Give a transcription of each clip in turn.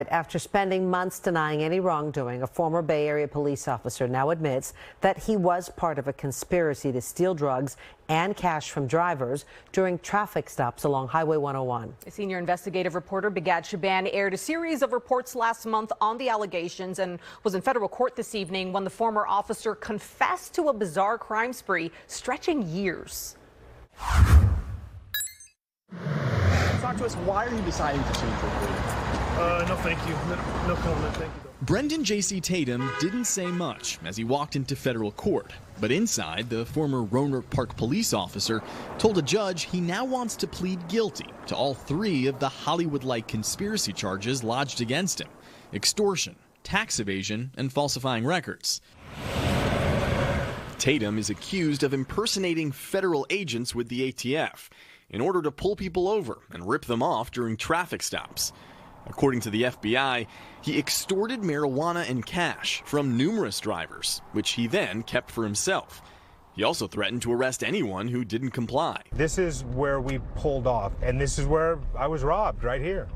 after spending months denying any wrongdoing. A former Bay Area police officer now admits that he was part of a conspiracy to steal drugs and cash from drivers during traffic stops along Highway 101. Senior investigative reporter Bigad Shaban aired a series of reports last month on the allegations and was in federal court this evening when the former officer confessed to a bizarre crime spree stretching years. Talk to us. Why are you deciding to change your plea? No, thank you. No comment. Thank you. Brendan J.C. Tatum didn't say much as he walked into federal court. But inside, the former Rohnert Park police officer told a judge he now wants to plead guilty to all three of the Hollywood-like conspiracy charges lodged against him: extortion, tax evasion, and falsifying records. Tatum is accused of impersonating federal agents with the ATF in order to pull people over and rip them off during traffic stops. According to the FBI, he extorted marijuana and cash from numerous drivers, which he then kept for himself. He also threatened to arrest anyone who didn't comply. This is where we pulled off, and this is where I was robbed, right here.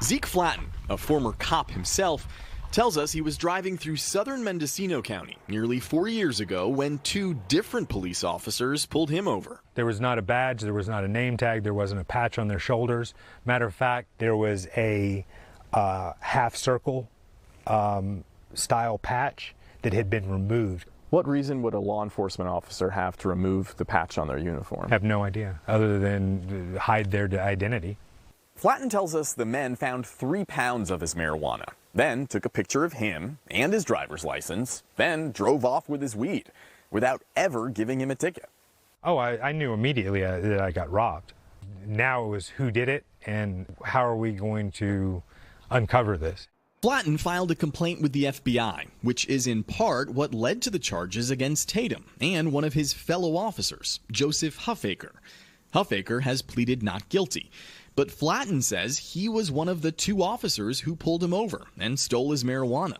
Zeke Flatten, a former cop himself, tells us he was driving through southern Mendocino County nearly 4 years ago when two different police officers pulled him over. There was not a badge, there was not a name tag, there wasn't a patch on their shoulders. Matter of fact, there was a half circle style patch that had been removed. What reason would a law enforcement officer have to remove the patch on their uniform? I have no idea, other than hide their identity. Flatten tells us the men found 3 pounds of his marijuana, then took a picture of him and his driver's license, then drove off with his weed without ever giving him a ticket. Oh, I knew immediately that I got robbed. Now it was who did it and how are we going to uncover this. Flatten filed a complaint with the FBI, which is in part what led to the charges against Tatum and one of his fellow officers, Joseph Huffaker. Huffaker has pleaded not guilty, but Flatten says he was one of the 2 officers who pulled him over and stole his marijuana.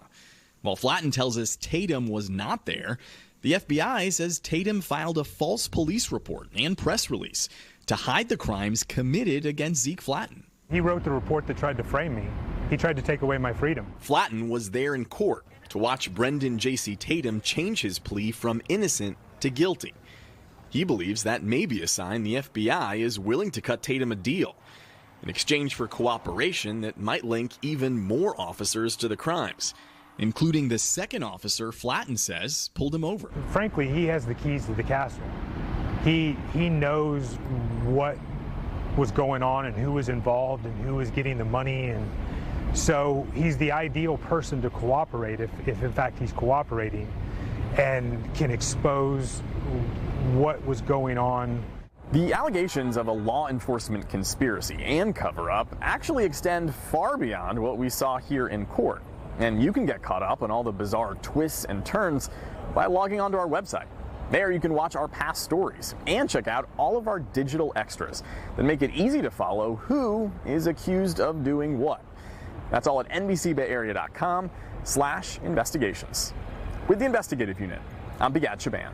While Flatten tells us Tatum was not there, the FBI says Tatum filed a false police report and press release to hide the crimes committed against Zeke Flatten. He wrote the report that tried to frame me. He tried to take away my freedom. Flatten was there in court to watch Brendan J.C. Tatum change his plea from innocent to guilty. He believes that may be a sign the FBI is willing to cut Tatum a deal in exchange for cooperation that might link even more officers to the crimes, including the second officer Flatten says pulled him over. Frankly, he has the keys to the castle. He knows what was going on and who was involved and who was getting the money, and so he's the ideal person to cooperate if in fact he's cooperating and can expose what was going on. The allegations of a law enforcement conspiracy and cover-up actually extend far beyond what we saw here in court. And you can get caught up on all the bizarre twists and turns by logging onto our website. There you can watch our past stories and check out all of our digital extras that make it easy to follow who is accused of doing what. That's all at NBCBayArea.com/investigations. With the investigative unit, I'm Bigad Shaban.